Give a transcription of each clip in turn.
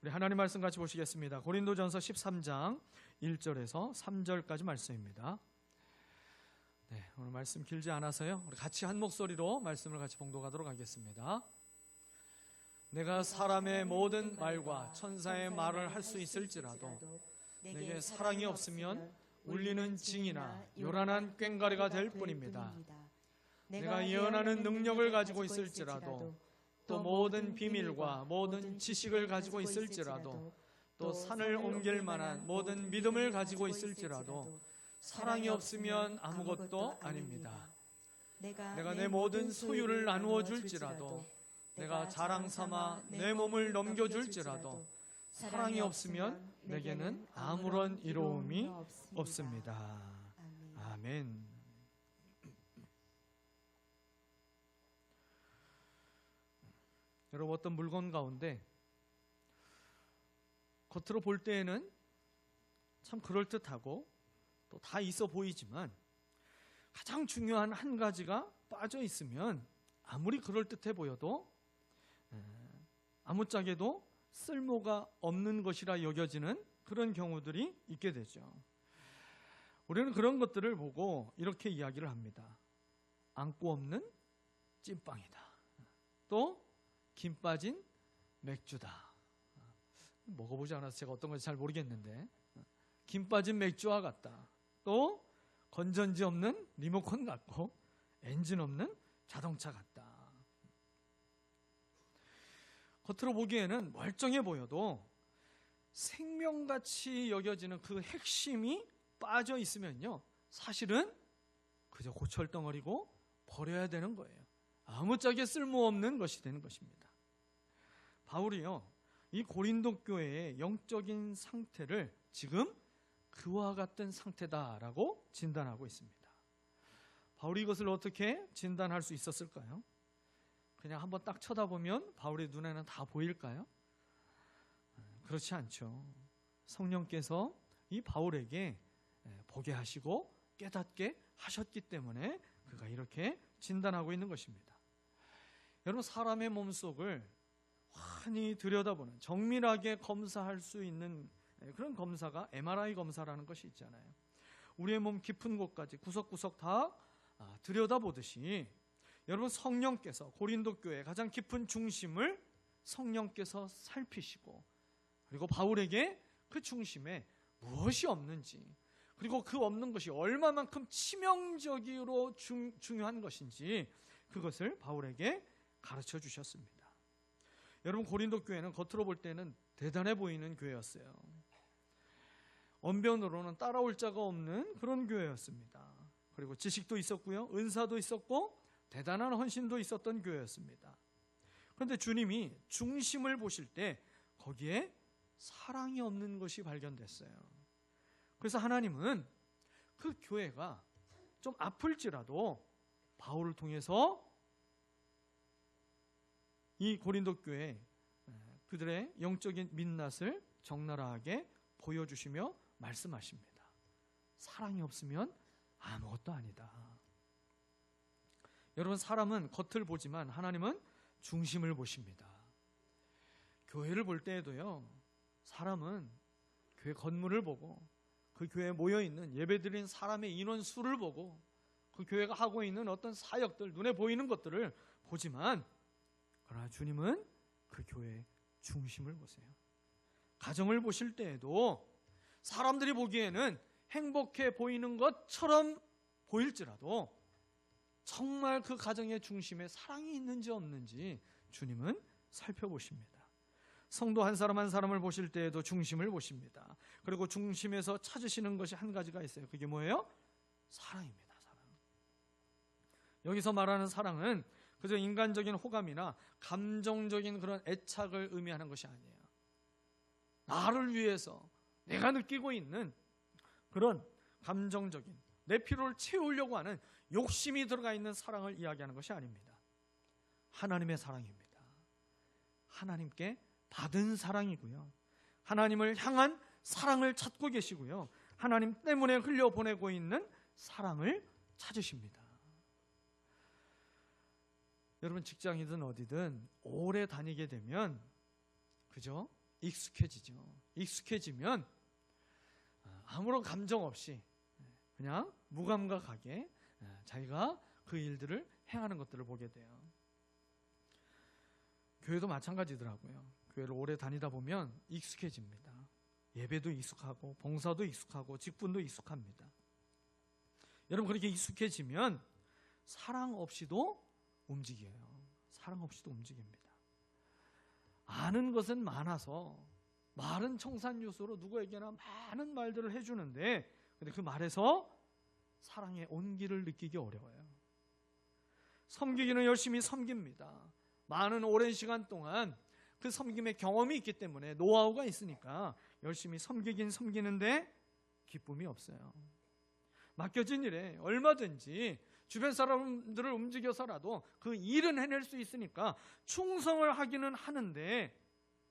우리 하나님 말씀 같이 보시겠습니다. 고린도전서 13장 1절에서 3절까지 말씀입니다. 네, 오늘 말씀 길지 않아서요. 우리 같이 한 목소리로 말씀을 같이 봉독하도록 하겠습니다. 내가 사람의 모든 말과 천사의 말을 할 수 있을지라도 내게 사랑이 없으면 울리는 징이나 요란한 꽹과리가 될 뿐입니다. 내가 예언하는 능력을 가지고 있을지라도 또 모든 비밀과 모든 지식을 가지고 있을지라도 또 산을 옮길 만한 모든 믿음을 가지고 있을지라도 사랑이 없으면 아무것도 아닙니다. 내가 내 모든 소유를 나누어 줄지라도 내가 자랑 삼아 내 몸을 넘겨줄지라도 사랑이 없으면 내게는 아무런 이로움이 없습니다. 아멘. 여러분, 어떤 물건 가운데 겉으로 볼 때에는 참 그럴듯하고 또 다 있어 보이지만 가장 중요한 한 가지가 빠져 있으면 아무리 그럴듯해 보여도 아무짝에도 쓸모가 없는 것이라 여겨지는 그런 경우들이 있게 되죠. 우리는 그런 것들을 보고 이렇게 이야기를 합니다. 안고 없는 찐빵이다. 또 김 빠진 맥주다. 먹어보지 않아서 제가 어떤 건지 잘 모르겠는데 김 빠진 맥주와 같다. 또 건전지 없는 리모컨 같고 엔진 없는 자동차 같다. 겉으로 보기에는 멀쩡해 보여도 생명같이 여겨지는 그 핵심이 빠져 있으면요, 사실은 그저 고철덩어리고 버려야 되는 거예요. 아무짝에 쓸모없는 것이 되는 것입니다. 바울이요, 이 고린도 교회의 영적인 상태를 지금 그와 같은 상태다라고 진단하고 있습니다. 바울이 이것을 어떻게 진단할 수 있었을까요? 그냥 한번 딱 쳐다보면 바울의 눈에는 다 보일까요? 그렇지 않죠. 성령께서 이 바울에게 보게 하시고 깨닫게 하셨기 때문에 그가 이렇게 진단하고 있는 것입니다. 여러분, 사람의 몸속을 환히 들여다보는, 정밀하게 검사할 수 있는 그런 검사가 MRI 검사라는 것이 있잖아요. 우리의 몸 깊은 곳까지 구석구석 다 들여다보듯이 여러분, 성령께서 고린도 교회의 가장 깊은 중심을 성령께서 살피시고, 그리고 바울에게 그 중심에 무엇이 없는지, 그리고 그 없는 것이 얼마만큼 치명적으로 중요한 것인지 그것을 바울에게 가르쳐 주셨습니다. 여러분, 고린도 교회는 겉으로 볼 때는 대단해 보이는 교회였어요. 언변으로는 따라올 자가 없는 그런 교회였습니다. 그리고 지식도 있었고요, 은사도 있었고 대단한 헌신도 있었던 교회였습니다. 그런데 주님이 중심을 보실 때 거기에 사랑이 없는 것이 발견됐어요. 그래서 하나님은 그 교회가 좀 아플지라도 바울을 통해서 이 고린도 교회 그들의 영적인 민낯을 적나라하게 보여주시며 말씀하십니다. 사랑이 없으면 아무것도 아니다. 여러분, 사람은 겉을 보지만 하나님은 중심을 보십니다. 교회를 볼 때에도요, 사람은 교회 건물을 보고 그 교회에 모여있는 예배드린 사람의 인원수를 보고 그 교회가 하고 있는 어떤 사역들, 눈에 보이는 것들을 보지만, 그러나 주님은 그 교회의 중심을 보세요. 가정을 보실 때에도 사람들이 보기에는 행복해 보이는 것처럼 보일지라도 정말 그 가정의 중심에 사랑이 있는지 없는지 주님은 살펴보십니다. 성도 한 사람 한 사람을 보실 때에도 중심을 보십니다. 그리고 중심에서 찾으시는 것이 한 가지가 있어요. 그게 뭐예요? 사랑입니다. 사랑. 여기서 말하는 사랑은 그저 인간적인 호감이나 감정적인 그런 애착을 의미하는 것이 아니에요. 나를 위해서 내가 느끼고 있는 그런 감정적인, 내 필요를 채우려고 하는 욕심이 들어가 있는 사랑을 이야기하는 것이 아닙니다. 하나님의 사랑입니다. 하나님께 받은 사랑이고요, 하나님을 향한 사랑을 찾고 계시고요, 하나님 때문에 흘려보내고 있는 사랑을 찾으십니다. 여러분, 직장이든 어디든 오래 다니게 되면 그죠? 익숙해지죠. 익숙해지면 아무런 감정 없이 그냥 무감각하게 자기가 그 일들을 행하는 것들을 보게 돼요. 교회도 마찬가지더라고요. 교회를 오래 다니다 보면 익숙해집니다. 예배도 익숙하고 봉사도 익숙하고 직분도 익숙합니다. 여러분, 그렇게 익숙해지면 사랑 없이도 움직여요. 사랑 없이도 움직입니다. 아는 것은 많아서 말은 청산유수로 누구에게나 많은 말들을 해주는데, 근데 그 말에서 사랑의 온기를 느끼기 어려워요. 섬기기는 열심히 섬깁니다. 많은 오랜 시간 동안 그 섬김의 경험이 있기 때문에, 노하우가 있으니까 열심히 섬기긴 섬기는데 기쁨이 없어요. 맡겨진 일에 얼마든지 주변 사람들을 움직여서라도 그 일은 해낼 수 있으니까 충성을 하기는 하는데,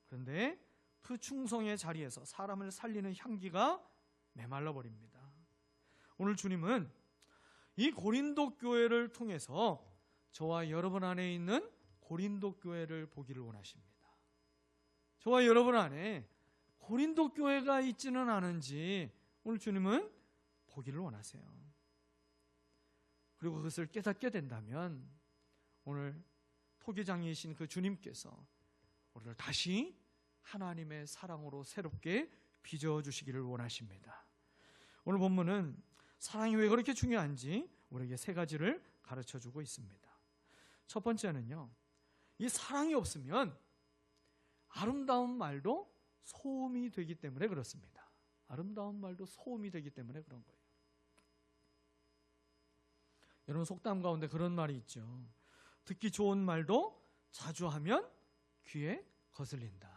그런데 그 충성의 자리에서 사람을 살리는 향기가 메말라 버립니다. 오늘 주님은 이 고린도 교회를 통해서 저와 여러분 안에 있는 고린도 교회를 보기를 원하십니다. 저와 여러분 안에 고린도 교회가 있지는 않은지 오늘 주님은 보기를 원하세요. 그리고 그것을 깨닫게 된다면 오늘 토기장이신 그 주님께서 우리를 다시 하나님의 사랑으로 새롭게 빚어주시기를 원하십니다. 오늘 본문은 사랑이 왜 그렇게 중요한지 우리에게 세 가지를 가르쳐주고 있습니다. 첫 번째는요, 이 사랑이 없으면 아름다운 말도 소음이 되기 때문에 그렇습니다. 아름다운 말도 소음이 되기 때문에 그런 거예요. 여러분, 속담 가운데 그런 말이 있죠. 듣기 좋은 말도 자주 하면 귀에 거슬린다.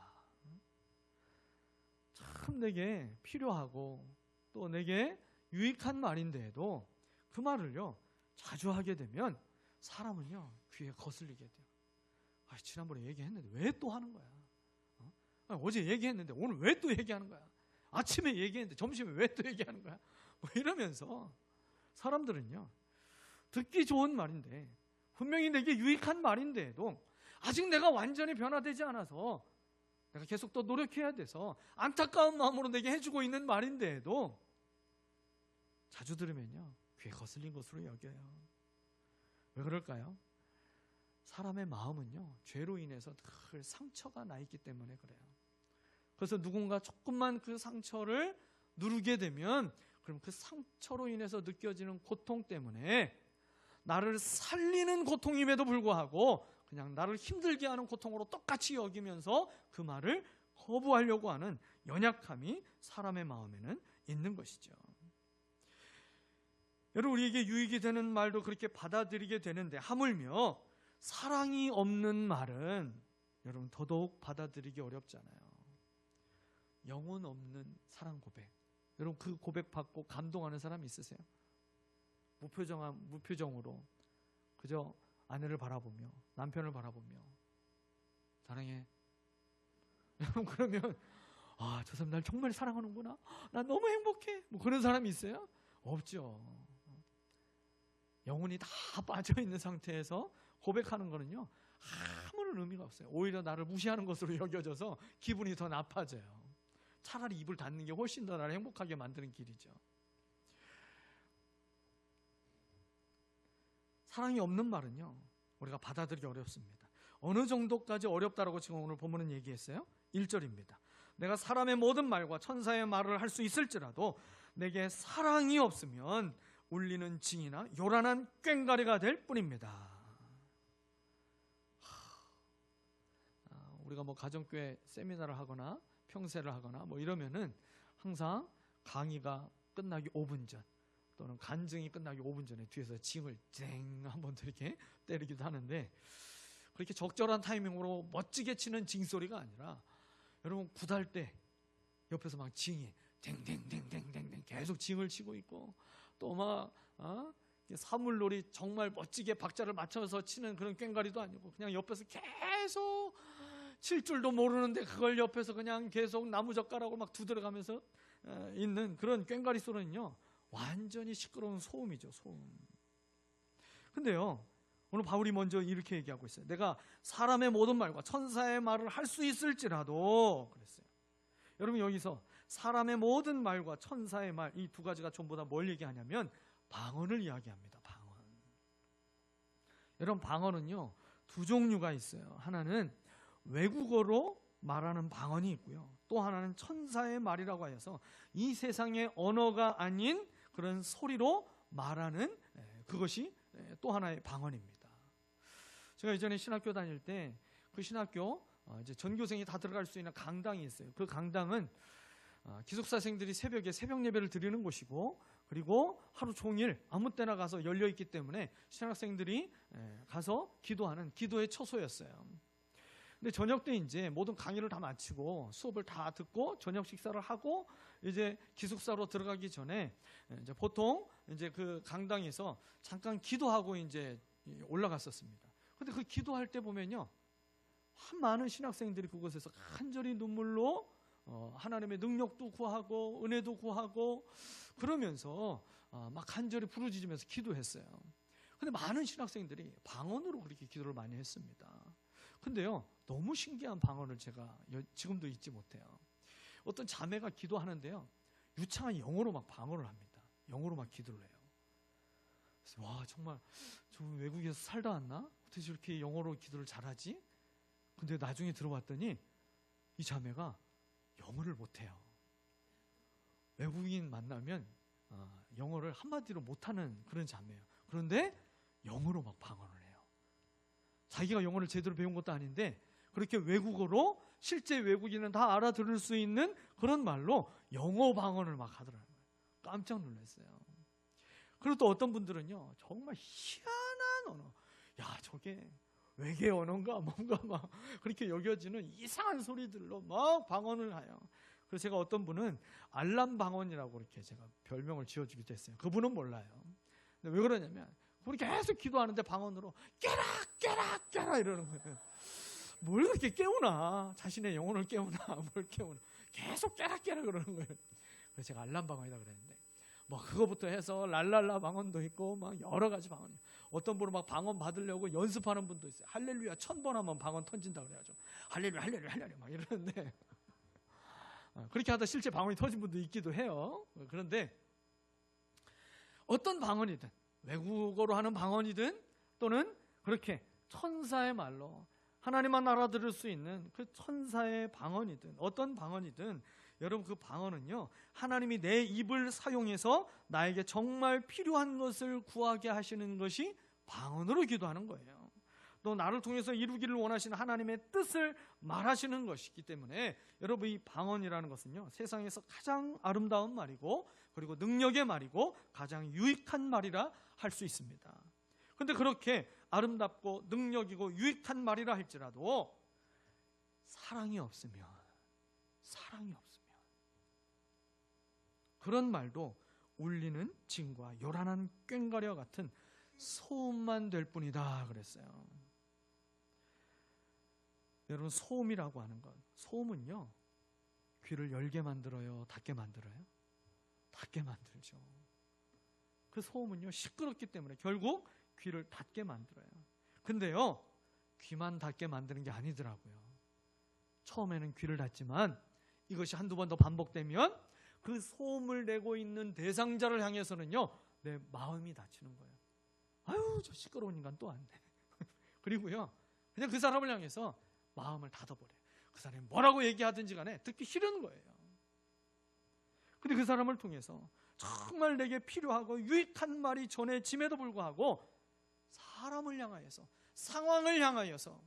참 내게 필요하고 또 내게 유익한 말인데도 그 말을요 자주 하게 되면 사람은요 귀에 거슬리게 돼요. 지난번에 얘기했는데 왜 또 하는 거야? 어제 얘기했는데 오늘 왜 또 얘기하는 거야? 아침에 얘기했는데 점심에 왜 또 얘기하는 거야? 뭐 이러면서 사람들은요, 듣기 좋은 말인데 분명히 내게 유익한 말인데도 아직 내가 완전히 변화되지 않아서 내가 계속 더 노력해야 돼서 안타까운 마음으로 내게 해주고 있는 말인데도 자주 들으면요 귀에 거슬린 것으로 여겨요. 왜 그럴까요? 사람의 마음은요 죄로 인해서 늘 상처가 나 있기 때문에 그래요. 그래서 누군가 조금만 그 상처를 누르게 되면 그럼 그 상처로 인해서 느껴지는 고통 때문에 나를 살리는 고통임에도 불구하고 그냥 나를 힘들게 하는 고통으로 똑같이 여기면서 그 말을 거부하려고 하는 연약함이 사람의 마음에는 있는 것이죠. 여러분, 우리에게 유익이 되는 말도 그렇게 받아들이게 되는데 하물며 사랑이 없는 말은 여러분 더더욱 받아들이기 어렵잖아요. 영혼 없는 사랑 고백. 여러분, 그 고백 받고 감동하는 사람 있으세요? 무표정으로 그저 아내를 바라보며 남편을 바라보며 사랑해. 여러분, 그러면 저 사람 날 정말 사랑하는구나, 나 너무 행복해, 뭐 그런 사람이 있어요? 없죠. 영혼이 다 빠져있는 상태에서 고백하는 거는요 아무런 의미가 없어요. 오히려 나를 무시하는 것으로 여겨져서 기분이 더 나빠져요. 차라리 입을 닫는 게 훨씬 더 나를 행복하게 만드는 길이죠. 사랑이 없는 말은요 우리가 받아들이기 어렵습니다. 어느 정도까지 어렵다라고 지금 오늘 본문은 얘기했어요? 1절입니다. 내가 사람의 모든 말과 천사의 말을 할 수 있을지라도 내게 사랑이 없으면 울리는 징이나 요란한 꽹과리가 될 뿐입니다. 우리가 뭐 가정교회 세미나를 하거나 평세를 하거나 뭐 이러면은 항상 강의가 끝나기 5분 전 또는 간증이 끝나기 5분 전에 뒤에서 징을 쨍 한번 이렇게 때리기도 하는데, 그렇게 적절한 타이밍으로 멋지게 치는 징 소리가 아니라 여러분 굿할 때 옆에서 막 징이 댕댕댕댕댕댕 계속 징을 치고 있고, 또 막 사물놀이 정말 멋지게 박자를 맞춰서 치는 그런 꽹과리도 아니고 그냥 옆에서 계속 칠 줄도 모르는데 그걸 옆에서 그냥 계속 나무젓가락으로 막 두드려가면서 있는 그런 꽹과리 소리는요 완전히 시끄러운 소음이죠. 소음. 근데요 오늘 바울이 먼저 이렇게 얘기하고 있어요. 내가 사람의 모든 말과 천사의 말을 할 수 있을지라도 그랬어요. 여러분, 여기서 사람의 모든 말과 천사의 말, 이 두 가지가 전부 다 뭘 얘기하냐면 방언을 이야기합니다. 방언. 여러분, 방언은요 두 종류가 있어요. 하나는 외국어로 말하는 방언이 있고요, 또 하나는 천사의 말이라고 하여서 이 세상의 언어가 아닌 그런 소리로 말하는 그것이 또 하나의 방언입니다. 제가 예전에 신학교 다닐 때 그 신학교 이제 전교생이 다 들어갈 수 있는 강당이 있어요. 그 강당은 기숙사생들이 새벽에 새벽 예배를 드리는 곳이고, 그리고 하루 종일 아무 때나 가서 열려 있기 때문에 신학생들이 가서 기도하는 기도의 처소였어요. 근데 저녁 때 이제 모든 강의를 다 마치고 수업을 다 듣고 저녁 식사를 하고 이제 기숙사로 들어가기 전에 이제 보통 이제 그 강당에서 잠깐 기도하고 이제 올라갔었습니다. 근데 그 기도할 때 보면요, 많은 신학생들이 그곳에서 간절히 눈물로 하나님의 능력도 구하고 은혜도 구하고 그러면서 막 간절히 부르짖으면서 기도했어요. 근데 많은 신학생들이 방언으로 그렇게 기도를 많이 했습니다. 근데요, 너무 신기한 방언을 제가 지금도 잊지 못해요. 어떤 자매가 기도하는데요, 유창한 영어로 막 방언을 합니다. 영어로 막 기도를 해요. 그래서 와, 정말 저 외국에서 살다 왔나? 어떻게 저렇게 영어로 기도를 잘하지? 근데 나중에 들어봤더니 이 자매가 영어를 못해요. 외국인 만나면 영어를 한마디로 못하는 그런 자매예요. 그런데 영어로 막 방언을 해요. 자기가 영어를 제대로 배운 것도 아닌데 그렇게 외국어로 실제 외국인은 다 알아들을 수 있는 그런 말로 영어 방언을 막 하더라고요. 깜짝 놀랐어요. 그리고 또 어떤 분들은요, 정말 희한한 언어, 야 저게 외계 언어인가 뭔가 막 그렇게 여겨지는 이상한 소리들로 막 방언을 해요. 그래서 제가 어떤 분은 알람 방언이라고 이렇게 제가 별명을 지어주기도 했어요. 그분은 몰라요. 근데 왜 그러냐면 우리 계속 기도하는데 방언으로 깨라 깨라 깨라 이러는 거예요. 뭘 그렇게 깨우나, 자신의 영혼을 깨우나 뭘 깨우나, 계속 깨라 깨라 그러는 거예요. 그래서 제가 알람 방언이다 그랬는데 뭐 그거부터 해서 랄랄라 방언도 있고 막 여러 가지 방언이. 어떤 분은 막 방언 받으려고 연습하는 분도 있어요. 할렐루야 1000번 하면 방언 터진다 그래야죠. 할렐루야 할렐루야 할렐루야 막 이러는데 그렇게 하다 실제 방언이 터진 분도 있기도 해요. 그런데 어떤 방언이든 외국어로 하는 방언이든 또는 그렇게 천사의 말로 하나님만 알아들을 수 있는 그 천사의 방언이든 어떤 방언이든 여러분 그 방언은요, 하나님이 내 입을 사용해서 나에게 정말 필요한 것을 구하게 하시는 것이 방언으로 기도하는 거예요. 또 나를 통해서 이루기를 원하시는 하나님의 뜻을 말하시는 것이기 때문에 여러분 이 방언이라는 것은요, 세상에서 가장 아름다운 말이고 그리고 능력의 말이고 가장 유익한 말이라 할 수 있습니다. 그런데 그렇게 아름답고 능력이고 유익한 말이라 할지라도 사랑이 없으면 그런 말도 울리는 징과 요란한 꽹과려 같은 소음만 될 뿐이다 그랬어요. 여러분 소음이라고 하는 것, 소음은요 귀를 열게 만들어요, 닫게 만들어요? 닫게 만들죠. 그 소음은요 시끄럽기 때문에 결국 귀를 닫게 만들어요. 근데요 귀만 닫게 만드는 게 아니더라고요. 처음에는 귀를 닫지만 이것이 한두 번 더 반복되면 그 소음을 내고 있는 대상자를 향해서는요 내 마음이 닫히는 거예요. 아유 저 시끄러운 인간 또 왔네. 그리고요 그냥 그 사람을 향해서 마음을 닫아버려요. 그 사람이 뭐라고 얘기하든지 간에 듣기 싫은 거예요. 근데 그 사람을 통해서 정말 내게 필요하고 유익한 말이 전해짐에도 불구하고 사람을 향하여서 상황을 향하여서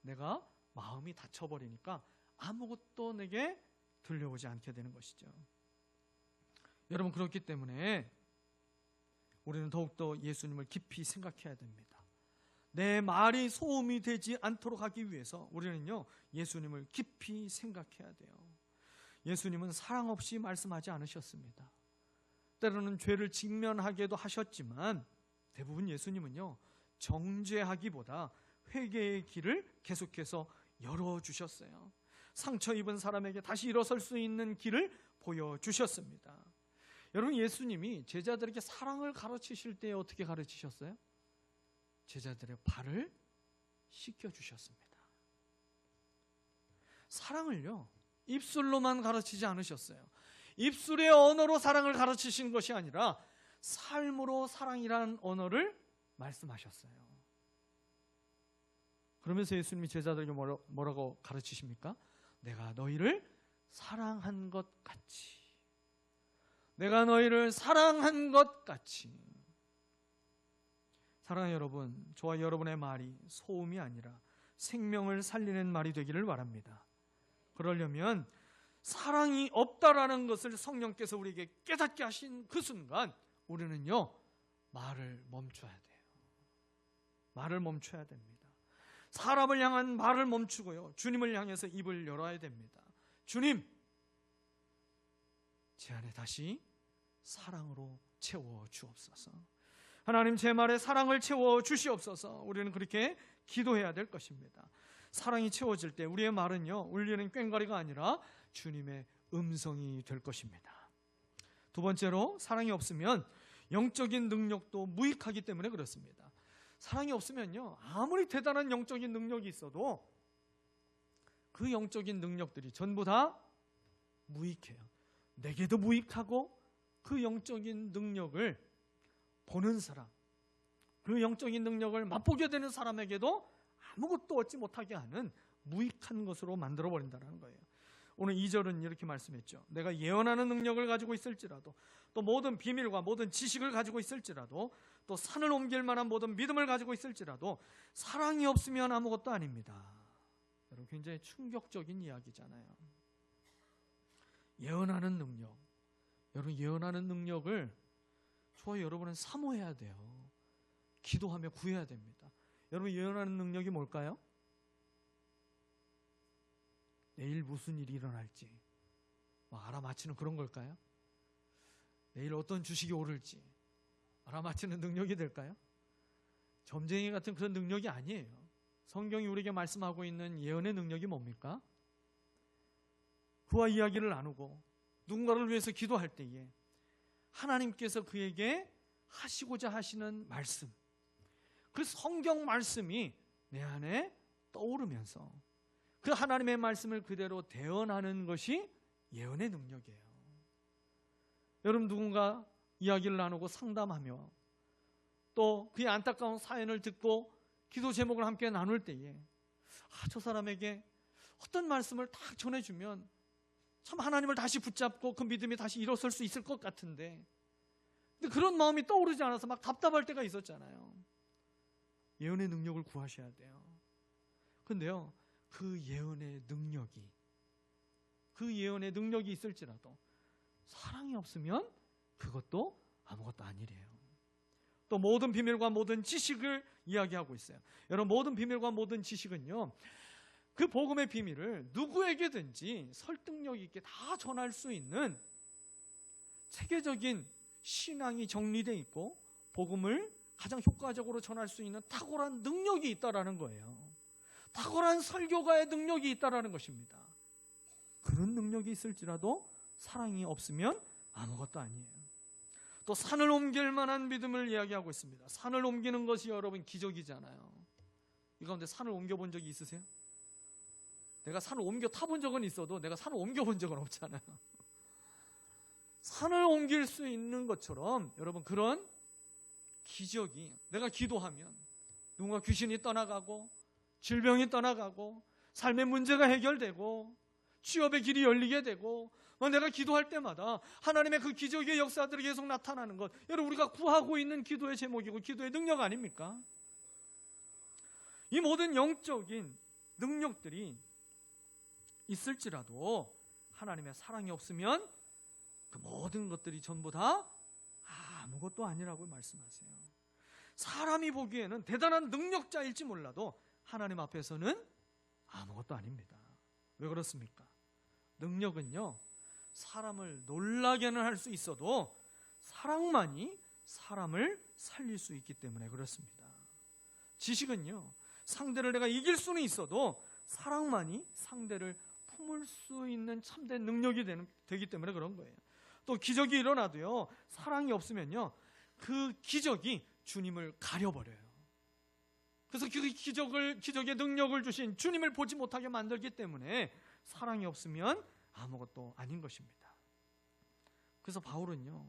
내가 마음이 닫혀버리니까 아무것도 내게 들려오지 않게 되는 것이죠. 여러분 그렇기 때문에 우리는 더욱더 예수님을 깊이 생각해야 됩니다. 내 말이 소음이 되지 않도록 하기 위해서 우리는요 예수님을 깊이 생각해야 돼요. 예수님은 사랑 없이 말씀하지 않으셨습니다. 때로는 죄를 직면하게도 하셨지만 대부분 예수님은요 정죄하기보다 회개의 길을 계속해서 열어주셨어요. 상처 입은 사람에게 다시 일어설 수 있는 길을 보여주셨습니다. 여러분 예수님이 제자들에게 사랑을 가르치실 때 어떻게 가르치셨어요? 제자들의 발을 씻겨주셨습니다. 사랑을요, 입술로만 가르치지 않으셨어요. 입술의 언어로 사랑을 가르치신 것이 아니라 삶으로 사랑이라는 언어를 말씀하셨어요. 그러면서 예수님이 제자들에게 뭐라고 가르치십니까? 내가 너희를 사랑한 것 같이, 내가 너희를 사랑한 것 같이. 사랑하는 여러분, 저와 여러분의 말이 소음이 아니라 생명을 살리는 말이 되기를 바랍니다. 그러려면 사랑이 없다라는 것을 성령께서 우리에게 깨닫게 하신 그 순간 우리는요, 말을 멈춰야 돼요. 말을 멈춰야 됩니다. 사람을 향한 말을 멈추고요, 주님을 향해서 입을 열어야 됩니다. 주님, 제 안에 다시 사랑으로 채워 주옵소서. 하나님, 제 말에 사랑을 채워 주시옵소서. 우리는 그렇게 기도해야 될 것입니다. 사랑이 채워질 때 우리의 말은요, 울리는 꽹과리가 아니라 주님의 음성이 될 것입니다. 두 번째로, 사랑이 없으면 영적인 능력도 무익하기 때문에 그렇습니다. 사랑이 없으면요, 아무리 대단한 영적인 능력이 있어도 그 영적인 능력들이 전부 다 무익해요. 내게도 무익하고 그 영적인 능력을 보는 사람, 그 영적인 능력을 맛보게 되는 사람에게도 아무것도 얻지 못하게 하는 무익한 것으로 만들어버린다는 거예요. 오늘 2절은 이렇게 말씀했죠. 내가 예언하는 능력을 가지고 있을지라도, 또 모든 비밀과 모든 지식을 가지고 있을지라도, 또 산을 옮길 만한 모든 믿음을 가지고 있을지라도 사랑이 없으면 아무것도 아닙니다. 여러분, 굉장히 충격적인 이야기잖아요. 예언하는 능력, 여러분, 예언하는 능력을 저와 여러분은 사모해야 돼요. 기도하며 구해야 됩니다. 여러분, 예언하는 능력이 뭘까요? 내일 무슨 일이 일어날지 알아맞히는 그런 걸까요? 내일 어떤 주식이 오를지 알아맞히는 능력이 될까요? 점쟁이 같은 그런 능력이 아니에요. 성경이 우리에게 말씀하고 있는 예언의 능력이 뭡니까? 그와 이야기를 나누고 누군가를 위해서 기도할 때에 하나님께서 그에게 하시고자 하시는 말씀, 그 성경 말씀이 내 안에 떠오르면서 그 하나님의 말씀을 그대로 대언하는 것이 예언의 능력이에요. 여러분, 누군가 이야기를 나누고 상담하며 또 그의 안타까운 사연을 듣고 기도 제목을 함께 나눌 때에 저 사람에게 어떤 말씀을 딱 전해주면 참 하나님을 다시 붙잡고 그 믿음이 다시 일어설 수 있을 것 같은데, 근데 그런 마음이 떠오르지 않아서 막 답답할 때가 있었잖아요. 예언의 능력을 구하셔야 돼요. 근데요, 그 예언의 능력이 있을지라도 사랑이 없으면 그것도 아무것도 아니래요. 또 모든 비밀과 모든 지식을 이야기하고 있어요. 여러분, 모든 비밀과 모든 지식은요, 그 복음의 비밀을 누구에게든지 설득력 있게 다 전할 수 있는 체계적인 신앙이 정리되어 있고 복음을 가장 효과적으로 전할 수 있는 탁월한 능력이 있다라는 거예요. 탁월한 설교가의 능력이 있다라는 것입니다. 그런 능력이 있을지라도 사랑이 없으면 아무것도 아니에요. 또 산을 옮길 만한 믿음을 이야기하고 있습니다. 산을 옮기는 것이 여러분 기적이잖아요. 이 가운데 산을 옮겨본 적이 있으세요? 내가 산을 옮겨 타본 적은 있어도 내가 산을 옮겨본 적은 없잖아요. 산을 옮길 수 있는 것처럼 여러분, 그런 기적이, 내가 기도하면 누군가 귀신이 떠나가고 질병이 떠나가고 삶의 문제가 해결되고 취업의 길이 열리게 되고, 내가 기도할 때마다 하나님의 그 기적의 역사들이 계속 나타나는 것, 여러분, 우리가 구하고 있는 기도의 제목이고 기도의 능력 아닙니까? 이 모든 영적인 능력들이 있을지라도 하나님의 사랑이 없으면 그 모든 것들이 전부 다 아무것도 아니라고 말씀하세요. 사람이 보기에는 대단한 능력자일지 몰라도 하나님 앞에서는 아무것도 아닙니다. 왜 그렇습니까? 능력은요, 사람을 놀라게는 할 수 있어도 사랑만이 사람을 살릴 수 있기 때문에 그렇습니다. 지식은요, 상대를 내가 이길 수는 있어도 사랑만이 상대를 품을 수 있는 참된 능력이 되기 때문에 그런 거예요. 또 기적이 일어나도요, 사랑이 없으면요, 그 기적이 주님을 가려버려요. 그래서 그 기적의 능력을 주신 주님을 보지 못하게 만들기 때문에 사랑이 없으면 아무것도 아닌 것입니다. 그래서 바울은요,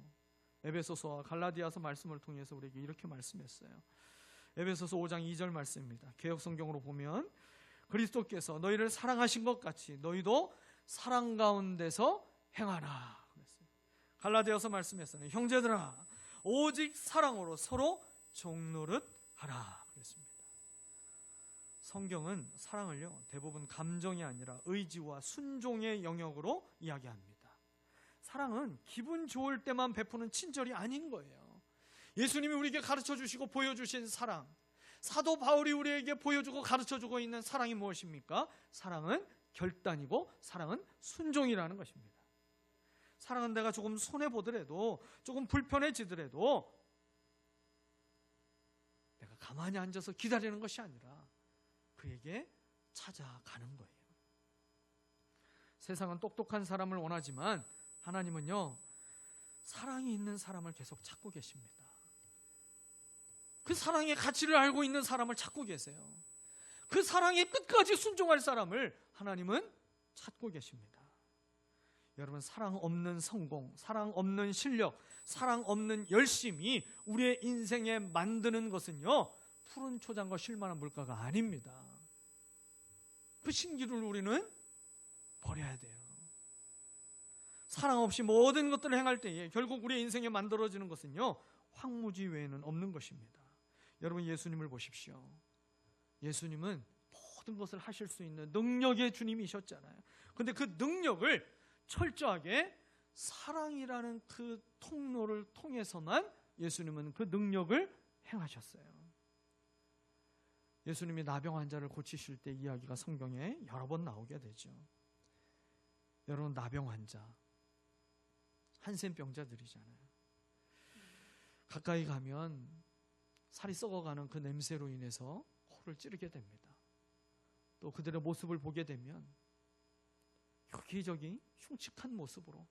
에베소서와 갈라디아서 말씀을 통해서 우리에게 이렇게 말씀했어요. 에베소서 5장 2절 말씀입니다. 개역성경으로 보면 그리스도께서 너희를 사랑하신 것 같이 너희도 사랑 가운데서 행하라 그랬어요. 갈라디아서 말씀했어요. 형제들아, 오직 사랑으로 서로 종노릇 하라 그랬습니다. 성경은 사랑을요, 대부분 감정이 아니라 의지와 순종의 영역으로 이야기합니다. 사랑은 기분 좋을 때만 베푸는 친절이 아닌 거예요. 예수님이 우리에게 가르쳐 주시고 보여주신 사랑, 사도 바울이 우리에게 보여주고 가르쳐주고 있는 사랑이 무엇입니까? 사랑은 결단이고 사랑은 순종이라는 것입니다. 사랑은 내가 조금 손해보더라도, 조금 불편해지더라도 내가 가만히 앉아서 기다리는 것이 아니라 그에게 찾아가는 거예요. 세상은 똑똑한 사람을 원하지만 하나님은요, 사랑이 있는 사람을 계속 찾고 계십니다. 그 사랑의 가치를 알고 있는 사람을 찾고 계세요. 그 사랑에 끝까지 순종할 사람을 하나님은 찾고 계십니다. 여러분, 사랑 없는 성공, 사랑 없는 실력, 사랑 없는 열심이 우리의 인생에 만드는 것은요, 푸른 초장과 쉴만한 물가가 아닙니다. 그 신기를 우리는 버려야 돼요. 사랑 없이 모든 것들을 행할 때에 결국 우리의 인생에 만들어지는 것은요, 황무지 외에는 없는 것입니다. 여러분, 예수님을 보십시오. 예수님은 모든 것을 하실 수 있는 능력의 주님이셨잖아요. 그런데 그 능력을 철저하게 사랑이라는 그 통로를 통해서만 예수님은 그 능력을 행하셨어요. 예수님이 나병 환자를 고치실 때 이야기가 성경에 여러 번 나오게 되죠. 여러분, 나병 환자, 한센병자들이잖아요. 가까이 가면 살이 썩어가는 그 냄새로 인해서 코를 찌르게 됩니다. 또 그들의 모습을 보게 되면 여기저기 흉측한 모습으로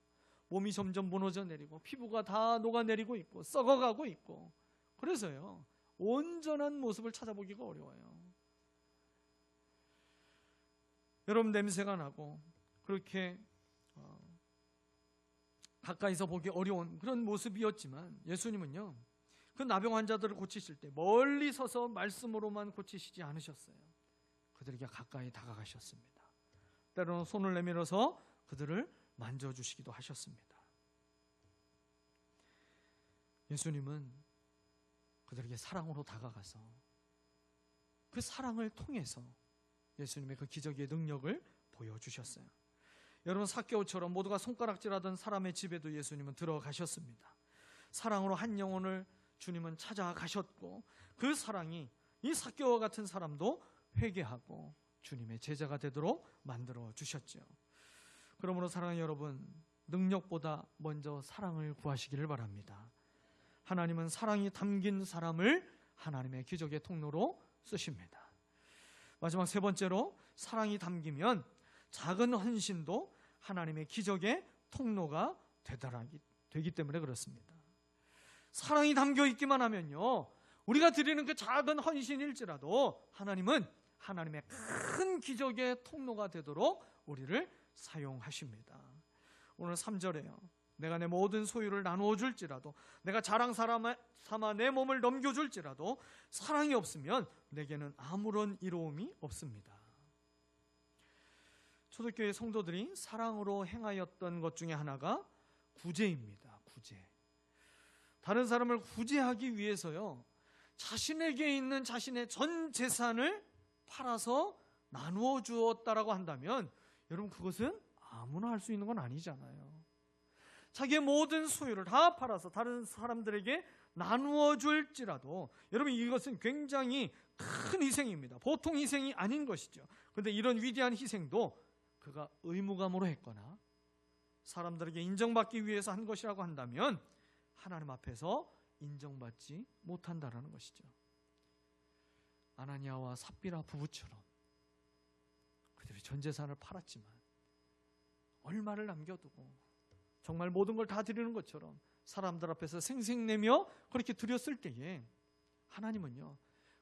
몸이 점점 무너져 내리고 피부가 다 녹아내리고 있고 썩어가고 있고, 그래서요, 온전한 모습을 찾아보기가 어려워요. 여러분, 냄새가 나고 그렇게 가까이서 보기 어려운 그런 모습이었지만 예수님은요, 그 나병 환자들을 고치실 때 멀리 서서 말씀으로만 고치시지 않으셨어요. 그들에게 가까이 다가가셨습니다. 때로는 손을 내밀어서 그들을 만져주시기도 하셨습니다. 예수님은 그들에게 사랑으로 다가가서 그 사랑을 통해서 예수님의 그 기적의 능력을 보여주셨어요. 여러분, 삭개오처럼 모두가 손가락질하던 사람의 집에도 예수님은 들어가셨습니다. 사랑으로 한 영혼을 주님은 찾아가셨고, 그 사랑이 이 삭개오와 같은 사람도 회개하고 주님의 제자가 되도록 만들어 주셨죠. 그러므로 사랑하는 여러분, 능력보다 먼저 사랑을 구하시기를 바랍니다. 하나님은 사랑이 담긴 사람을 하나님의 기적의 통로로 쓰십니다. 마지막 세 번째로, 사랑이 담기면 작은 헌신도 하나님의 기적의 통로가 되기 때문에 그렇습니다. 사랑이 담겨 있기만 하면요, 우리가 드리는 그 작은 헌신일지라도 하나님은 하나님의 큰 기적의 통로가 되도록 우리를 사용하십니다. 오늘 3절에요. 내가 내 모든 소유를 나누어 줄지라도, 내가 자랑 삼아 내 몸을 넘겨줄지라도 사랑이 없으면 내게는 아무런 이로움이 없습니다. 초대교회 성도들이 사랑으로 행하였던 것 중에 하나가 구제입니다. 구제. 다른 사람을 구제하기 위해서요, 자신에게 있는 자신의 전 재산을 팔아서 나누어 주었다라고 한다면 여러분, 그것은 아무나 할 수 있는 건 아니잖아요. 자기의 모든 소유를 다 팔아서 다른 사람들에게 나누어 줄지라도 여러분, 이것은 굉장히 큰 희생입니다. 보통 희생이 아닌 것이죠. 그런데 이런 위대한 희생도 그가 의무감으로 했거나 사람들에게 인정받기 위해서 한 것이라고 한다면 하나님 앞에서 인정받지 못한다라는 것이죠. 아나니아와 삽비라 부부처럼 그들이 전 재산을 팔았지만 얼마를 남겨두고 정말 모든 걸 다 드리는 것처럼 사람들 앞에서 생색내며 그렇게 드렸을 때에 하나님은요,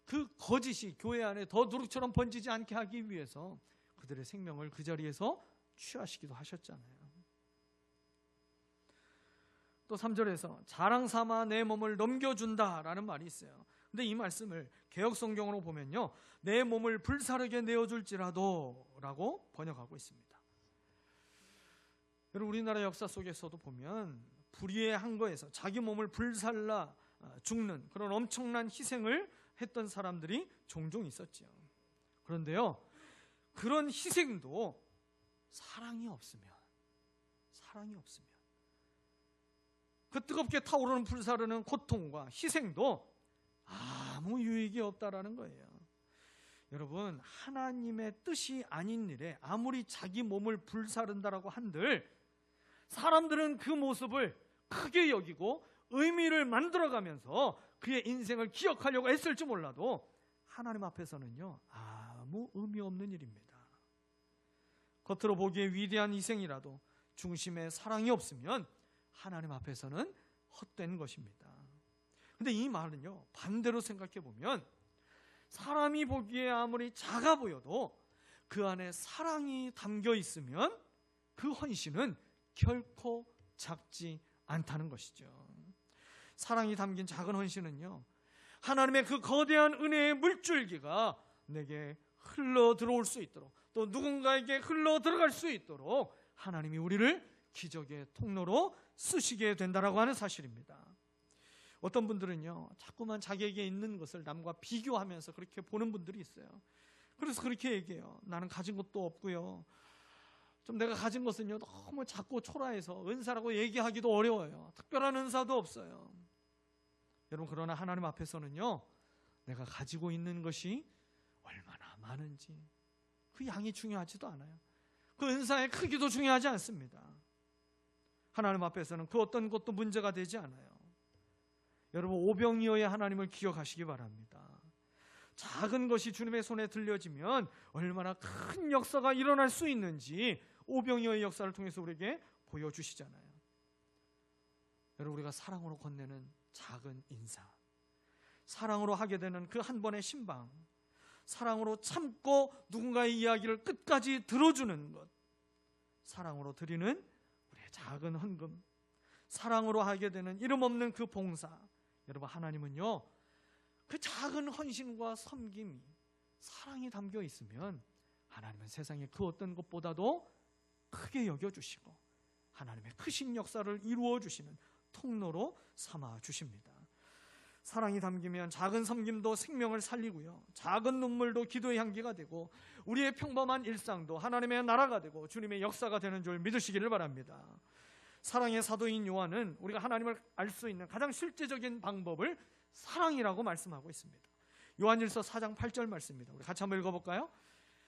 그 거짓이 교회 안에 더 누룩처럼 번지지 않게 하기 위해서 그들의 생명을 그 자리에서 취하시기도 하셨잖아요. 또 3절에서 자랑 삼아 내 몸을 넘겨준다라는 말이 있어요. 근데 이 말씀을 개역성경으로 보면요, 내 몸을 불사르게 내어줄지라도 라고 번역하고 있습니다. 여러분, 우리나라 역사 속에서도 보면 불의의 항거에서 자기 몸을 불살라 죽는 그런 엄청난 희생을 했던 사람들이 종종 있었죠. 그런데요, 그런 희생도 사랑이 없으면 그 뜨겁게 타오르는 불사르는 고통과 희생도 아무 유익이 없다라는 거예요. 여러분, 하나님의 뜻이 아닌 일에 아무리 자기 몸을 불사른다라고 한들 사람들은 그 모습을 크게 여기고 의미를 만들어가면서 그의 인생을 기억하려고 애쓸지 몰라도 하나님 앞에서는요, 아무 의미 없는 일입니다. 겉으로 보기에 위대한 희생이라도 중심에 사랑이 없으면 하나님 앞에서는 헛된 것입니다. 근데 이 말은요, 반대로 생각해 보면 사람이 보기에 아무리 작아 보여도 그 안에 사랑이 담겨 있으면 그 헌신은 결코 작지 않다는 것이죠. 사랑이 담긴 작은 헌신은요, 하나님의 그 거대한 은혜의 물줄기가 내게 흘러 들어올 수 있도록, 또 누군가에게 흘러 들어갈 수 있도록 하나님이 우리를 기적의 통로로 쓰시게 된다라고 하는 사실입니다. 어떤 분들은요, 자꾸만 자기에게 있는 것을 남과 비교하면서 그렇게 보는 분들이 있어요. 그래서 그렇게 얘기해요. 나는 가진 것도 없고요, 좀 내가 가진 것은요 너무 작고 초라해서 은사라고 얘기하기도 어려워요. 특별한 은사도 없어요. 여러분, 그러나 하나님 앞에서는요, 내가 가지고 있는 것이 얼마나 많은지 그 양이 중요하지도 않아요. 그 은사의 크기도 중요하지 않습니다. 하나님 앞에서는 그 어떤 것도 문제가 되지 않아요. 여러분, 오병이어의 하나님을 기억하시기 바랍니다. 작은 것이 주님의 손에 들려지면 얼마나 큰 역사가 일어날 수 있는지 오병이어의 역사를 통해서 우리에게 보여주시잖아요. 여러분, 우리가 사랑으로 건네는 작은 인사, 사랑으로 하게 되는 그 한 번의 신방, 사랑으로 참고 누군가의 이야기를 끝까지 들어주는 것, 사랑으로 드리는 우리의 작은 헌금, 사랑으로 하게 되는 이름 없는 그 봉사, 여러분, 하나님은요 그 작은 헌신과 섬김이 사랑이 담겨 있으면 하나님은 세상의 그 어떤 것보다도 크게 여겨주시고 하나님의 크신 역사를 이루어 주시는 통로로 삼아 주십니다. 사랑이 담기면 작은 섬김도 생명을 살리고요, 작은 눈물도 기도의 향기가 되고 우리의 평범한 일상도 하나님의 나라가 되고 주님의 역사가 되는 줄 믿으시기를 바랍니다. 사랑의 사도인 요한은 우리가 하나님을 알 수 있는 가장 실제적인 방법을 사랑이라고 말씀하고 있습니다. 요한일서 4장 8절 말씀입니다. 우리 같이 한번 읽어볼까요?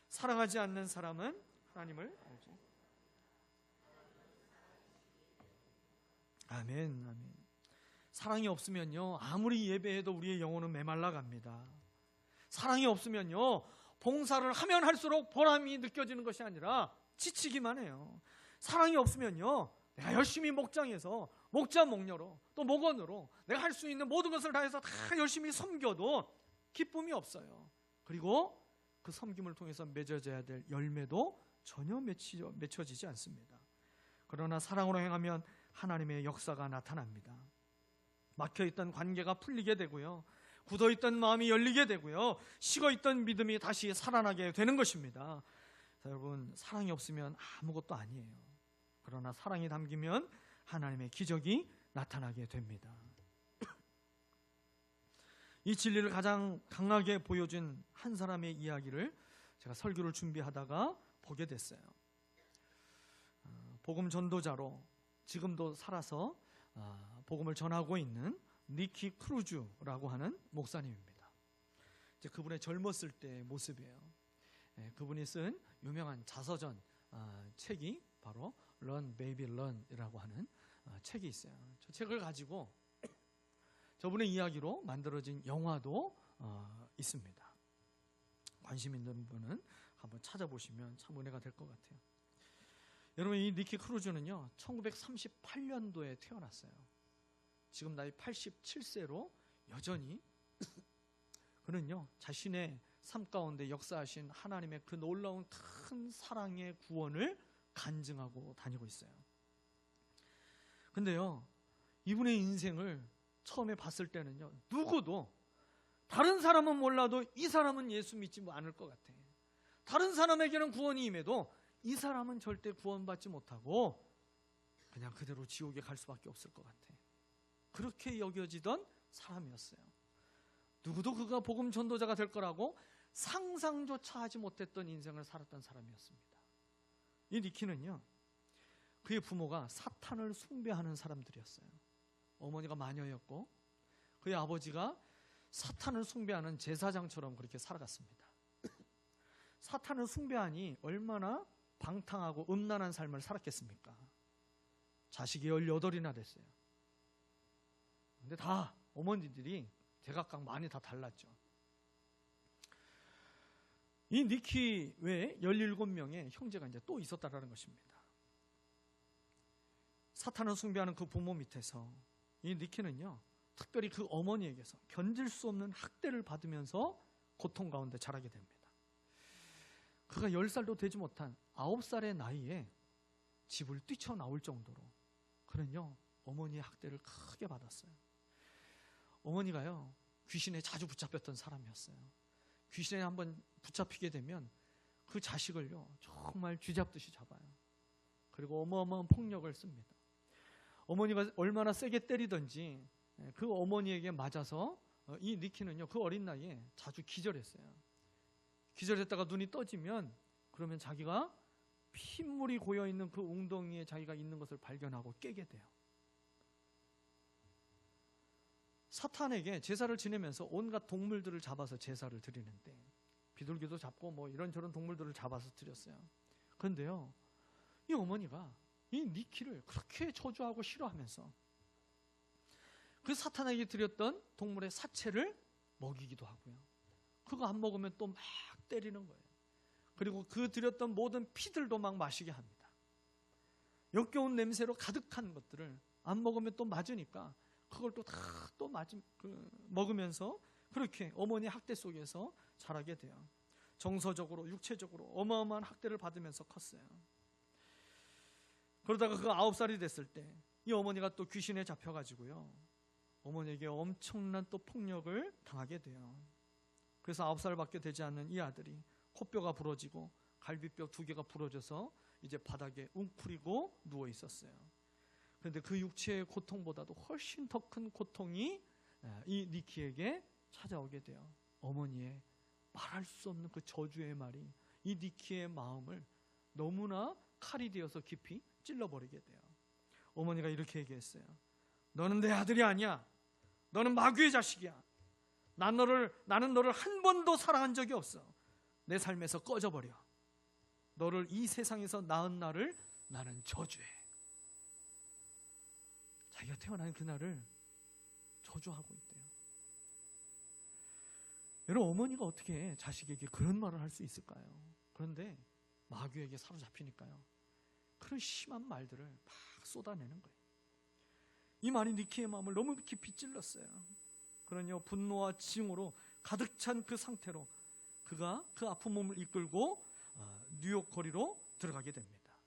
사랑하지 않는 사람은 하나님을 알지. 아멘, 아멘. 사랑이 없으면요 아무리 예배해도 우리의 영혼은 메말라 갑니다. 사랑이 없으면요 봉사를 하면 할수록 보람이 느껴지는 것이 아니라 지치기만 해요. 사랑이 없으면요 내가 열심히 목장에서 목자 목녀로 또 목원으로 내가 할 수 있는 모든 것을 다해서 다 열심히 섬겨도 기쁨이 없어요. 그리고 그 섬김을 통해서 맺어져야 될 열매도 전혀 맺혀지지 않습니다. 그러나 사랑으로 행하면 하나님의 역사가 나타납니다. 막혀있던 관계가 풀리게 되고요, 굳어있던 마음이 열리게 되고요, 식어있던 믿음이 다시 살아나게 되는 것입니다. 여러분, 사랑이 없으면 아무것도 아니에요. 그러나 사랑이 담기면 하나님의 기적이 나타나게 됩니다. 이 진리를 가장 강하게 보여준 한 사람의 이야기를 제가 설교를 준비하다가 보게 됐어요. 복음 전도자로 지금도 살아서 복음을 전하고 있는 니키 크루즈라고 하는 목사님입니다. 이제 그분의 젊었을 때의 모습이에요. 그분이 쓴 유명한 자서전 책이 바로 Run Baby Run이라고 하는 책이 있어요. 저 책을 가지고 저분의 이야기로 만들어진 영화도 있습니다. 관심 있는 분은 한번 찾아보시면 참 은혜가 될 것 같아요. 여러분, 이 니키 크루즈는요 1938년도에 태어났어요. 지금 나이 87세로 여전히 그는요, 자신의 삶 가운데 역사하신 하나님의 그 놀라운 큰 사랑의 구원을 간증하고 다니고 있어요. 근데요, 이분의 인생을 처음에 봤을 때는요, 누구도, 다른 사람은 몰라도 이 사람은 예수 믿지 않을 것 같아. 다른 사람에게는 구원이 임해도 이 사람은 절대 구원받지 못하고 그냥 그대로 지옥에 갈 수밖에 없을 것 같아. 그렇게 여겨지던 사람이었어요. 누구도 그가 복음 전도자가 될 거라고 상상조차 하지 못했던 인생을 살았던 사람이었습니다. 이 니키는요, 그의 부모가 사탄을 숭배하는 사람들이었어요. 어머니가 마녀였고 그의 아버지가 사탄을 숭배하는 제사장처럼 그렇게 살아갔습니다. 사탄을 숭배하니 얼마나 방탕하고 음란한 삶을 살았겠습니까? 자식이 18이나 됐어요. 근데 다 어머니들이 제각각 많이 다 달랐죠. 이 니키 외에 17명의 형제가 이제 또 있었다라는 것입니다. 사탄을 숭배하는 그 부모 밑에서 이 니키는요, 특별히 그 어머니에게서 견딜 수 없는 학대를 받으면서 고통 가운데 자라게 됩니다. 그가 10살도 되지 못한 9살의 나이에 집을 뛰쳐나올 정도로 그는요, 어머니의 학대를 크게 받았어요. 어머니가요, 귀신에 자주 붙잡혔던 사람이었어요. 귀신에 한번 붙잡히게 되면 그 자식을요, 정말 쥐잡듯이 잡아요. 그리고 어마어마한 폭력을 씁니다. 어머니가 얼마나 세게 때리든지 그 어머니에게 맞아서 이 니키는요, 그 어린 나이에 자주 기절했어요. 기절했다가 눈이 떠지면 그러면 자기가 핏물이 고여있는 그 웅덩이에 자기가 있는 것을 발견하고 깨게 돼요. 사탄에게 제사를 지내면서 온갖 동물들을 잡아서 제사를 드리는데, 비둘기도 잡고 뭐 이런저런 동물들을 잡아서 드렸어요. 그런데요, 이 어머니가 이 니키를 그렇게 저주하고 싫어하면서 그 사탄에게 드렸던 동물의 사체를 먹이기도 하고요, 그거 안 먹으면 또 막 때리는 거예요. 그리고 그 드렸던 모든 피들도 막 마시게 합니다. 역겨운 냄새로 가득한 것들을 안 먹으면 또 맞으니까 그걸 또 다 또 먹으면서 그렇게 어머니 학대 속에서 자라게 돼요. 정서적으로 육체적으로 어마어마한 학대를 받으면서 컸어요. 그러다가 그 9살이 됐을 때 이 어머니가 또 귀신에 잡혀가지고요, 어머니에게 엄청난 또 폭력을 당하게 돼요. 그래서 9살밖에 되지 않는 이 아들이 코뼈가 부러지고 갈비뼈 2개가 부러져서 이제 바닥에 웅크리고 누워 있었어요. 그런데 그 육체의 고통보다도 훨씬 더 큰 고통이 이 니키에게 찾아오게 돼요. 어머니의 말할 수 없는 그 저주의 말이 이 니키의 마음을 너무나 칼이 되어서 깊이 찔러버리게 돼요. 어머니가 이렇게 얘기했어요. 너는 내 아들이 아니야. 너는 마귀의 자식이야. 나는 너를 한 번도 사랑한 적이 없어. 내 삶에서 꺼져버려. 너를 이 세상에서 낳은 나를 나는 저주해. 자기가 태어난 그날을 저주하고 있대요. 여러분, 어머니가 어떻게 자식에게 그런 말을 할 수 있을까요? 그런데 마귀에게 사로잡히니까요, 그런 심한 말들을 막 쏟아내는 거예요. 이 말이 니키의 마음을 너무 깊이 찔렀어요. 그러니 분노와 징후로 가득 찬 그 상태로 그가 그 아픈 몸을 이끌고 뉴욕 거리로 들어가게 됩니다.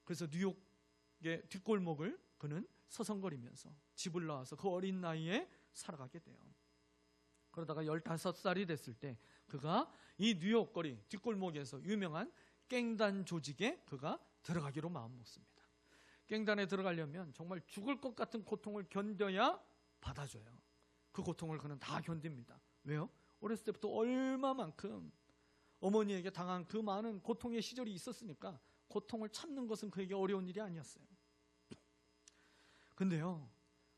그래서 뉴욕의 뒷골목을 그는 서성거리면서 집을 나와서 그 어린 나이에 살아가게 돼요. 그러다가 15살이 됐을 때 그가 이 뉴욕 거리 뒷골목에서 유명한 깽단 조직에 그가 들어가기로 마음먹습니다. 깽단에 들어가려면 정말 죽을 것 같은 고통을 견뎌야 받아줘요. 그 고통을 그는 다 견딥니다. 왜요? 어렸을 때부터 얼마만큼 어머니에게 당한 그 많은 고통의 시절이 있었으니까 고통을 참는 것은 그에게 어려운 일이 아니었어요. 근데요,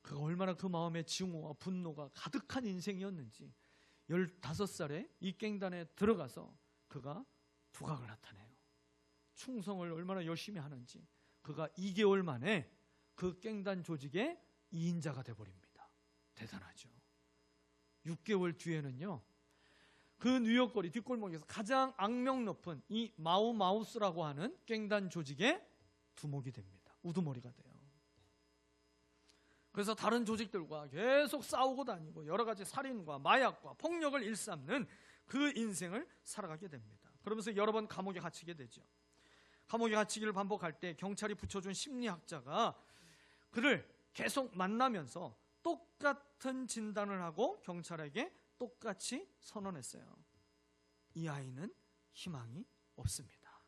그가 얼마나 그 마음의 증오와 분노가 가득한 인생이었는지 15살에 이 깽단에 들어가서 그가 두각을 나타내요. 충성을 얼마나 열심히 하는지 그가 2개월 만에 그 깽단 조직의 2인자가 돼버립니다. 대단하죠. 6개월 뒤에는요, 그 뉴욕 거리 뒷골목에서 가장 악명 높은 이 마우마우스라고 하는 깽단 조직의 두목이 됩니다. 우두머리가 돼요. 그래서 다른 조직들과 계속 싸우고 다니고 여러 가지 살인과 마약과 폭력을 일삼는 그 인생을 살아가게 됩니다. 그러면서 여러 번 감옥에 갇히게 되죠. 감옥에 갇히기를 반복할 때 경찰이 붙여준 심리학자가 그를 계속 만나면서 똑같은 진단을 하고 경찰에게 똑같이 선언했어요. 이 아이는 희망이 없습니다.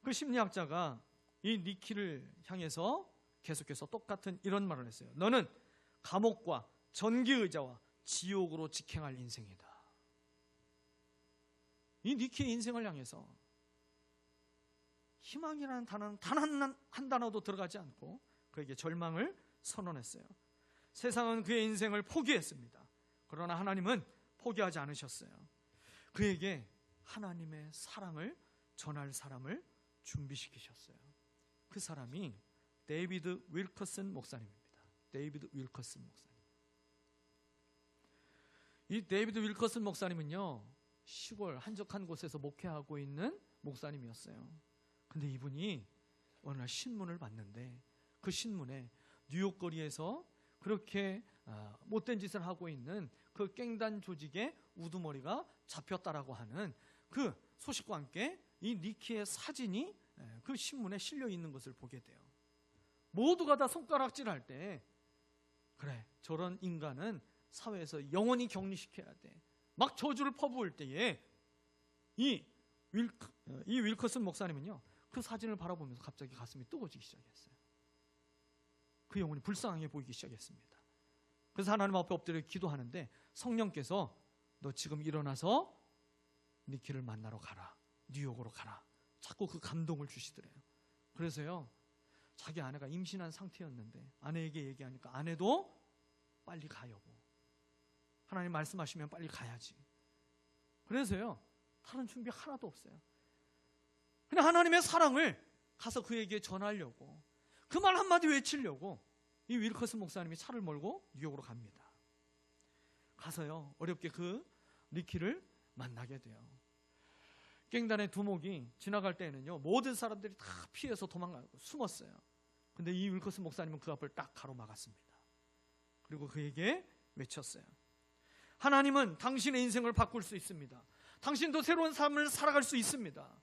그 심리학자가 이 니키를 향해서 계속해서 똑같은 이런 말을 했어요. 너는 감옥과 전기의자와 지옥으로 직행할 인생이다. 이 니키의 인생을 향해서 희망이라는 단어는 단 한 단어도 들어가지 않고 그에게 절망을 선언했어요. 세상은 그의 인생을 포기했습니다. 그러나 하나님은 포기하지 않으셨어요. 그에게 하나님의 사랑을 전할 사람을 준비시키셨어요. 그 사람이 데이비드 윌커슨 목사님입니다. 데이비드 윌커슨 목사님. 이 데이비드 윌커슨 목사님은요, 시골 한적한 곳에서 목회하고 있는 목사님이었어요. 근데 이분이 어느 날 신문을 봤는데 그 신문에 뉴욕 거리에서 그렇게 못된 짓을 하고 있는 그 깽단 조직의 우두머리가 잡혔다라고 하는 그 소식과 함께 이 니키의 사진이 그 신문에 실려 있는 것을 보게 돼요. 모두가 다 손가락질할 때, 그래, 저런 인간은 사회에서 영원히 격리시켜야 돼, 막 저주를 퍼부을 때에 이 윌커슨 목사님은요, 그 사진을 바라보면서 갑자기 가슴이 뜨거워지기 시작했어요. 그 영혼이 불쌍하게 보이기 시작했습니다. 그래서 하나님 앞에 엎드려 기도하는데 성령께서 너 지금 일어나서 니키를 만나러 가라, 뉴욕으로 가라, 자꾸 그 감동을 주시더래요. 그래서요, 자기 아내가 임신한 상태였는데 아내에게 얘기하니까 아내도 빨리 가 여보, 하나님 말씀하시면 빨리 가야지. 그래서요, 다른 준비 하나도 없어요. 그냥 하나님의 사랑을 가서 그에게 전하려고, 그 말 한마디 외치려고 이 윌커슨 목사님이 차를 몰고 뉴욕으로 갑니다. 가서요, 어렵게 그 니키를 만나게 돼요. 깽단의 두목이 지나갈 때에는요, 모든 사람들이 다 피해서 도망가고 숨었어요. 근데 이 윌커슨 목사님은 그 앞을 딱 가로막았습니다. 그리고 그에게 외쳤어요. 하나님은 당신의 인생을 바꿀 수 있습니다. 당신도 새로운 삶을 살아갈 수 있습니다.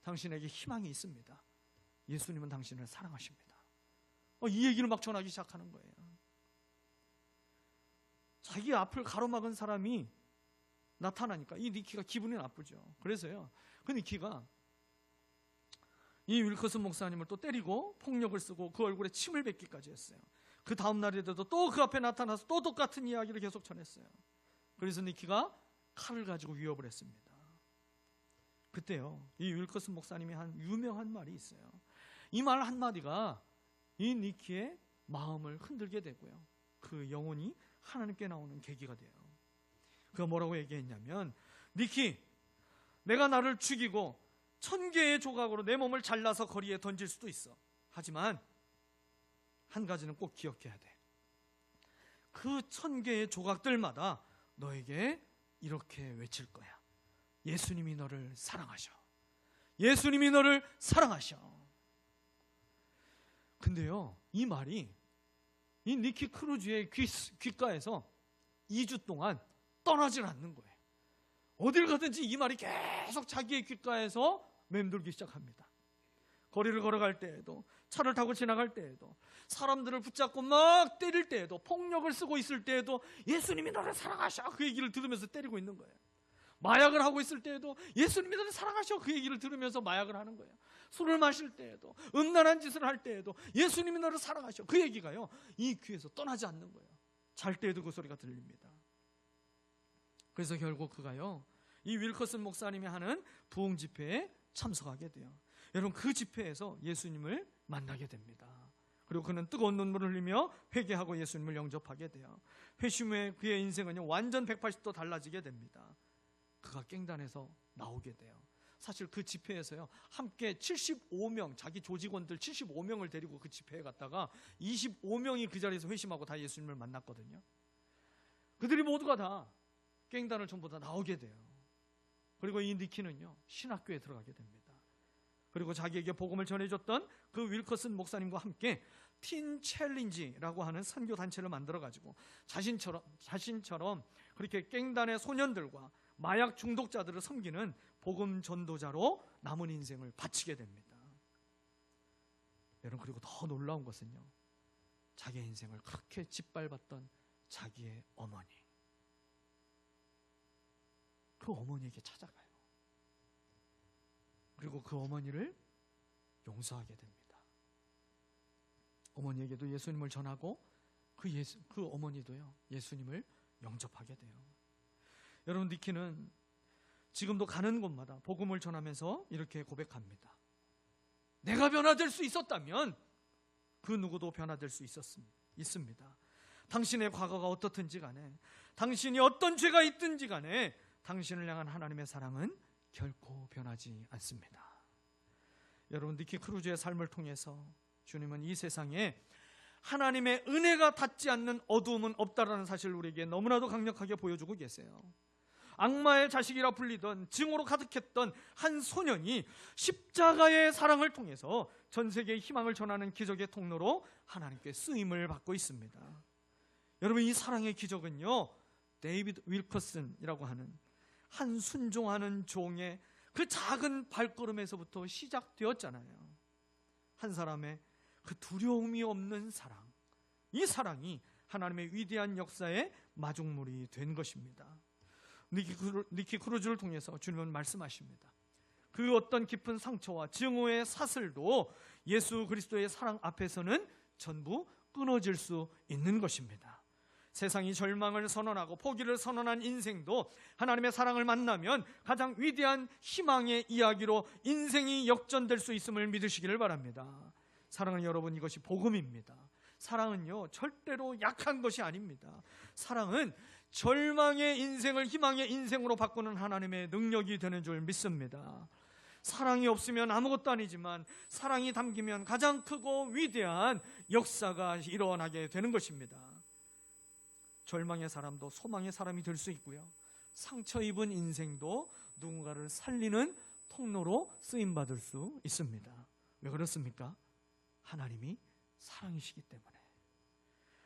당신에게 희망이 있습니다. 예수님은 당신을 사랑하십니다. 이 얘기를 막 전하기 시작하는 거예요. 자기 앞을 가로막은 사람이 나타나니까 이 니키가 기분이 나쁘죠. 그래서요, 그 니키가 이 윌커슨 목사님을 또 때리고 폭력을 쓰고 그 얼굴에 침을 뱉기까지 했어요. 그 다음 날에도 또 그 앞에 나타나서 또 똑같은 이야기를 계속 전했어요. 그래서 니키가 칼을 가지고 위협을 했습니다. 그때요, 이 윌커슨 목사님이 한 유명한 말이 있어요. 이 말 한마디가 이 니키의 마음을 흔들게 되고요, 그 영혼이 하나님께 나오는 계기가 돼요. 그가 뭐라고 얘기했냐면, 니키, 내가 나를 죽이고 1000개의 조각으로 내 몸을 잘라서 거리에 던질 수도 있어. 하지만 한 가지는 꼭 기억해야 돼. 그 1000개의 조각들마다 너에게 이렇게 외칠 거야. 예수님이 너를 사랑하셔. 예수님이 너를 사랑하셔. 근데요, 이 말이 이 니키 크루즈의 귓가에서 2주 동안 떠나질 않는 거예요. 어딜 가든지 이 말이 계속 자기의 귓가에서 맴돌기 시작합니다. 거리를 걸어갈 때에도, 차를 타고 지나갈 때에도, 사람들을 붙잡고 막 때릴 때에도, 폭력을 쓰고 있을 때에도 예수님이 너를 사랑하셔, 그 얘기를 들으면서 때리고 있는 거예요. 마약을 하고 있을 때에도 예수님이 너를 사랑하셔, 그 얘기를 들으면서 마약을 하는 거예요. 술을 마실 때에도, 음란한 짓을 할 때에도 예수님이 너를 사랑하셔, 그 얘기가요, 이 귀에서 떠나지 않는 거예요. 잘 때에도 그 소리가 들립니다. 그래서 결국 그가요, 이 윌커슨 목사님이 하는 부흥 집회에 참석하게 돼요. 여러분, 그 집회에서 예수님을 만나게 됩니다. 그리고 그는 뜨거운 눈물을 흘리며 회개하고 예수님을 영접하게 돼요. 회심 후에 그의 인생은요, 완전 180도 달라지게 됩니다. 그가 깽단에서 나오게 돼요. 사실 그 집회에서요, 함께 75명, 자기 조직원들 75명을 데리고 그 집회에 갔다가 25명이 그 자리에서 회심하고 다 예수님을 만났거든요. 그들이 모두가 다 깽단을 전부 다 나오게 돼요. 그리고 이 니키는요, 신학교에 들어가게 됩니다. 그리고 자기에게 복음을 전해줬던 그 윌커슨 목사님과 함께 틴 챌린지라고 하는 선교 단체를 만들어가지고 자신처럼 그렇게 깽단의 소년들과 마약 중독자들을 섬기는 복음 전도자로 남은 인생을 바치게 됩니다. 여러분, 그리고 더 놀라운 것은요, 자기의 인생을 그렇게 짓밟았던 자기의 어머니, 그 어머니에게 찾아가요. 그리고 그 어머니를 용서하게 됩니다. 어머니에게도 예수님을 전하고 그 어머니도요, 예수님을 영접하게 돼요. 여러분, 니키는 지금도 가는 곳마다 복음을 전하면서 이렇게 고백합니다. 내가 변화될 수 있었다면 그 누구도 변화될 수 있습니다. 당신의 과거가 어떻든지 간에, 당신이 어떤 죄가 있든지 간에 당신을 향한 하나님의 사랑은 결코 변하지 않습니다. 여러분, 니키 크루즈의 삶을 통해서 주님은 이 세상에 하나님의 은혜가 닿지 않는 어두움은 없다라는 사실을 우리에게 너무나도 강력하게 보여주고 계세요. 악마의 자식이라 불리던 증오로 가득했던 한 소년이 십자가의 사랑을 통해서 전 세계에 희망을 전하는 기적의 통로로 하나님께 쓰임을 받고 있습니다. 여러분, 이 사랑의 기적은요, 데이비드 윌커슨이라고 하는 한 순종하는 종의 그 작은 발걸음에서부터 시작되었잖아요. 한 사람의 그 두려움이 없는 사랑, 이 사랑이 하나님의 위대한 역사의 마중물이 된 것입니다. 니키 크루즈를 통해서 주님은 말씀하십니다. 그 어떤 깊은 상처와 증오의 사슬도 예수 그리스도의 사랑 앞에서는 전부 끊어질 수 있는 것입니다. 세상이 절망을 선언하고 포기를 선언한 인생도 하나님의 사랑을 만나면 가장 위대한 희망의 이야기로 인생이 역전될 수 있음을 믿으시기를 바랍니다. 사랑하는 여러분, 이것이 복음입니다. 사랑은요, 절대로 약한 것이 아닙니다. 사랑은 절망의 인생을 희망의 인생으로 바꾸는 하나님의 능력이 되는 줄 믿습니다. 사랑이 없으면 아무것도 아니지만 사랑이 담기면 가장 크고 위대한 역사가 일어나게 되는 것입니다. 절망의 사람도 소망의 사람이 될 수 있고요, 상처 입은 인생도 누군가를 살리는 통로로 쓰임받을 수 있습니다. 왜 그렇습니까? 하나님이 사랑이시기 때문에.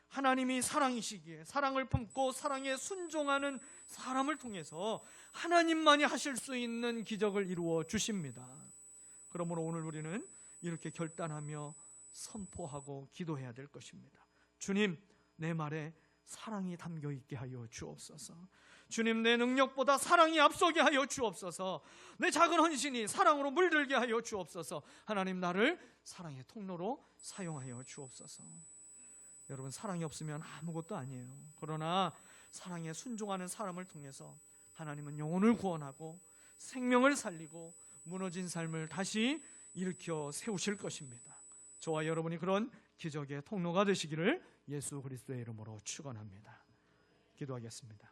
하나님이 사랑이시기에 사랑을 품고 사랑에 순종하는 사람을 통해서 하나님만이 하실 수 있는 기적을 이루어 주십니다. 그러므로 오늘 우리는 이렇게 결단하며 선포하고 기도해야 될 것입니다. 주님, 내 말에 사랑이 담겨 있게 하여 주옵소서. 주님, 내 능력보다 사랑이 앞서게 하여 주옵소서. 내 작은 헌신이 사랑으로 물들게 하여 주옵소서. 하나님, 나를 사랑의 통로로 사용하여 주옵소서. 여러분, 사랑이 없으면 아무것도 아니에요. 그러나 사랑에 순종하는 사람을 통해서 하나님은 영혼을 구원하고 생명을 살리고 무너진 삶을 다시 일으켜 세우실 것입니다. 저와 여러분이 그런 기적의 통로가 되시기를 예수 그리스도의 이름으로 축원합니다. 기도하겠습니다.